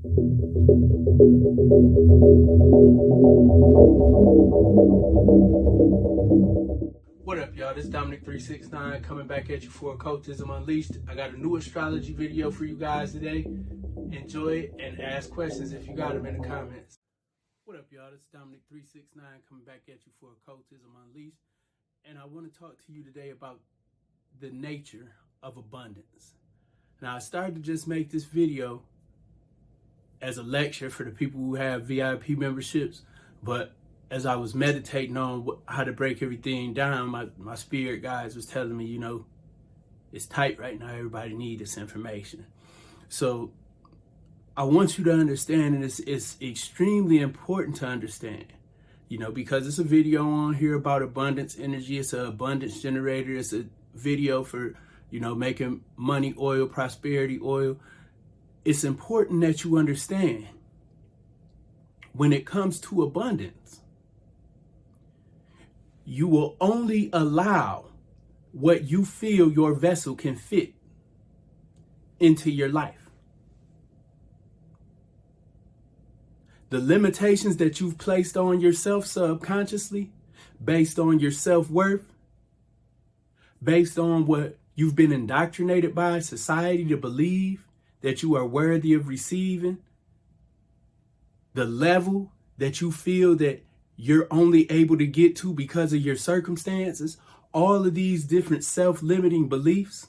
What up, y'all? This is Dominic369 coming back at you for Occultism Unleashed. I got a new astrology video for you guys today. Enjoy it and ask questions if you got them in the comments. What up, y'all? This is Dominic369 coming back at you for Occultism Unleashed. And I want to talk to you today about the nature of abundance. Now, I started to just make this video as a lecture for the people who have VIP memberships, but as I was meditating on how to break everything down, my spirit guides was telling me, it's tight right now. Everybody needs this information. So I want you to understand, and it's extremely important to understand, because it's a video on here about abundance energy. It's an abundance generator. It's a video for, making money oil, prosperity oil. It's important that you understand when it comes to abundance, you will only allow what you feel your vessel can fit into your life. The limitations that you've placed on yourself subconsciously, based on your self-worth, based on what you've been indoctrinated by society to believe that you are worthy of receiving, the level that you feel that you're only able to get to because of your circumstances, all of these different self-limiting beliefs,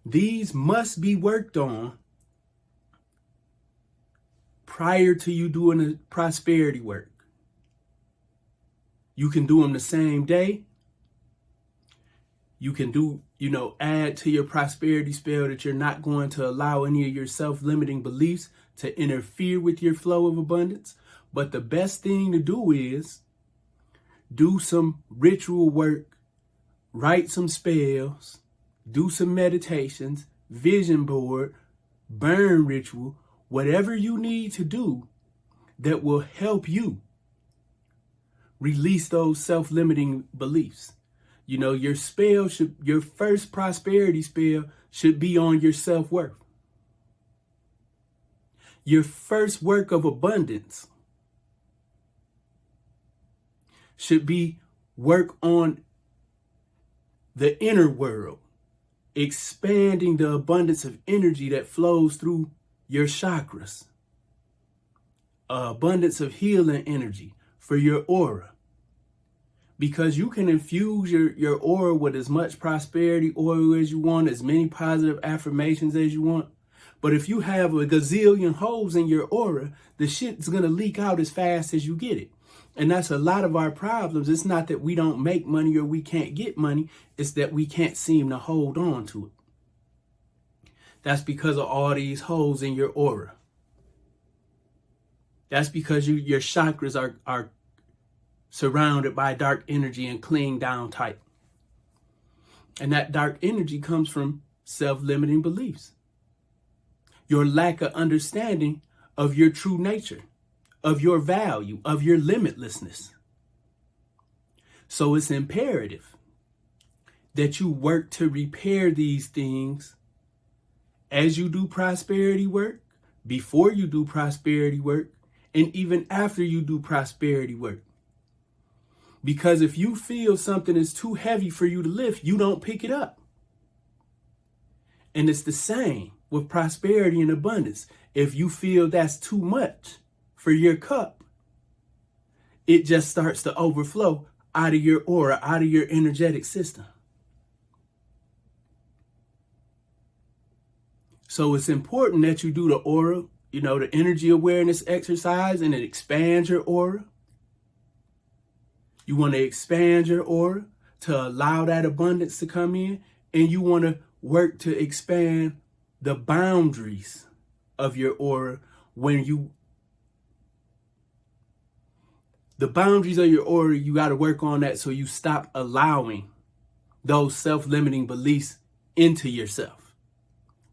these must be worked on prior to you doing the prosperity work. You can do them the same day. You can do, add to your prosperity spell that you're not going to allow any of your self-limiting beliefs to interfere with your flow of abundance. But the best thing to do is do some ritual work, write some spells, do some meditations, vision board, burn ritual, whatever you need to do that will help you release those self-limiting beliefs. Your spell your first prosperity spell should be on your self-worth. Your first work of abundance should be work on the inner world, expanding the abundance of energy that flows through your chakras, abundance of healing energy for your aura. Because you can infuse your aura with as much prosperity oil as you want, as many positive affirmations as you want. But if you have a gazillion holes in your aura, the shit's going to leak out as fast as you get it. And that's a lot of our problems. It's not that we don't make money or we can't get money. It's that we can't seem to hold on to it. That's because of all these holes in your aura. That's because your chakras are surrounded by dark energy and cling down tight. And that dark energy comes from self-limiting beliefs. Your lack of understanding of your true nature, of your value, of your limitlessness. So it's imperative that you work to repair these things as you do prosperity work, before you do prosperity work, and even after you do prosperity work. Because if you feel something is too heavy for you to lift, you don't pick it up. And it's the same with prosperity and abundance. If you feel that's too much for your cup, it just starts to overflow out of your aura, out of your energetic system. So it's important that you do the aura, the energy awareness exercise, and it expands your aura. You want to expand your aura to allow that abundance to come in, and you want to work to expand the boundaries of your aura the boundaries of your aura, you got to work on that so you stop allowing those self-limiting beliefs into yourself.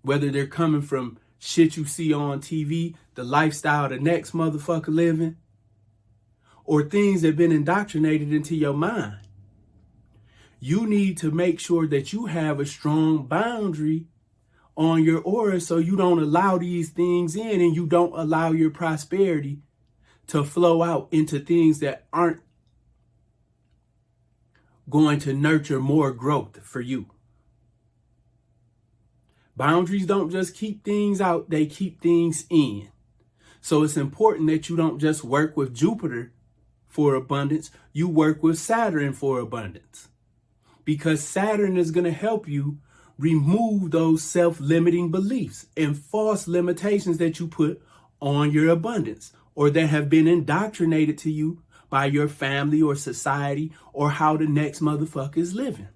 Whether they're coming from shit you see on TV, the lifestyle the next motherfucker living, or things that have been indoctrinated into your mind. You need to make sure that you have a strong boundary on your aura so you don't allow these things in and you don't allow your prosperity to flow out into things that aren't going to nurture more growth for you. Boundaries don't just keep things out, they keep things in. So it's important that you don't just work with Jupiter for abundance, you work with Saturn for abundance. Because Saturn is going to help you remove those self-limiting beliefs and false limitations that you put on your abundance or that have been indoctrinated to you by your family or society or how the next motherfucker is living.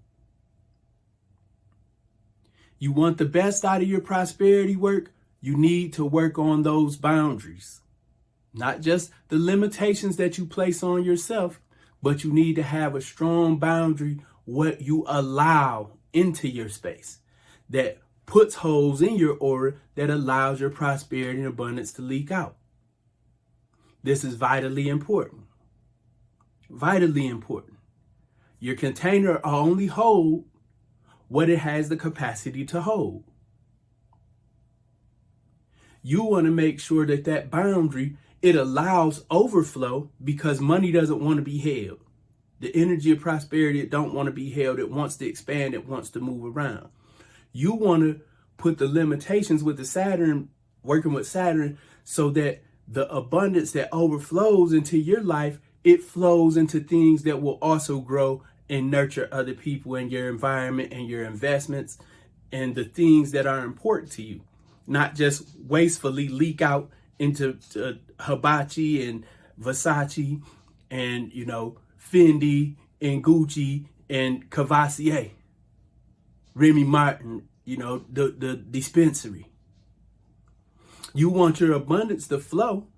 You want the best out of your prosperity work, you need to work on those boundaries. Not just the limitations that you place on yourself, but you need to have a strong boundary what you allow into your space that puts holes in your aura that allows your prosperity and abundance to leak out. This is vitally important. Vitally important. Your container only holds what it has the capacity to hold. You want to make sure that that boundary, it allows overflow because money doesn't want to be held. The energy of prosperity, it don't want to be held. It wants to expand. It wants to move around. You want to put the limitations with the Saturn, working with Saturn, so that the abundance that overflows into your life, it flows into things that will also grow and nurture other people in your environment and your investments and the things that are important to you. Not just wastefully leak out into Hibachi and Versace and, Fendi and Gucci and Cavassier, Remy Martin, the dispensary. You want your abundance to flow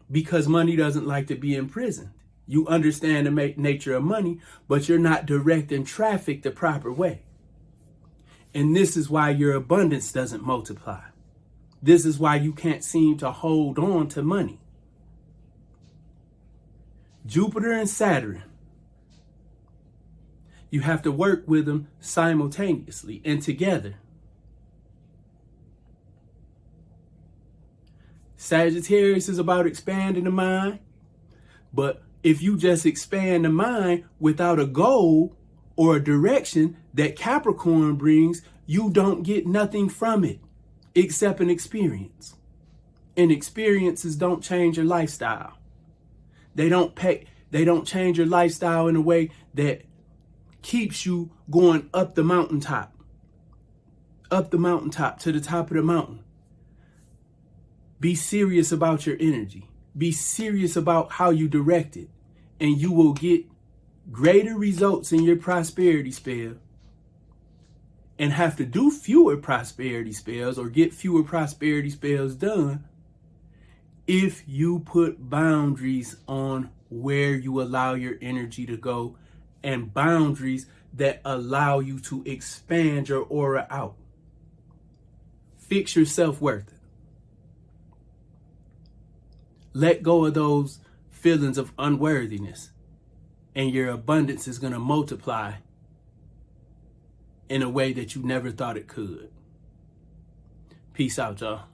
because money doesn't like to be imprisoned. You understand the nature of money, but you're not directing traffic the proper way. And this is why your abundance doesn't multiply. This is why you can't seem to hold on to money. Jupiter and Saturn, you have to work with them simultaneously and together. Sagittarius is about expanding the mind, but if you just expand the mind without a goal or a direction that Capricorn brings, you don't get nothing from it except an experience. And experiences don't change your lifestyle. They don't change your lifestyle in a way that keeps you going up the mountaintop to the top of the mountain. Be serious about your energy. Be serious about how you direct it, and you will get greater results in your prosperity spell and have to do fewer prosperity spells or get fewer prosperity spells done if you put boundaries on where you allow your energy to go and boundaries that allow you to expand your aura out. Fix your self-worth. Let go of those feelings of unworthiness, and your abundance is going to multiply in a way that you never thought it could. Peace out, y'all.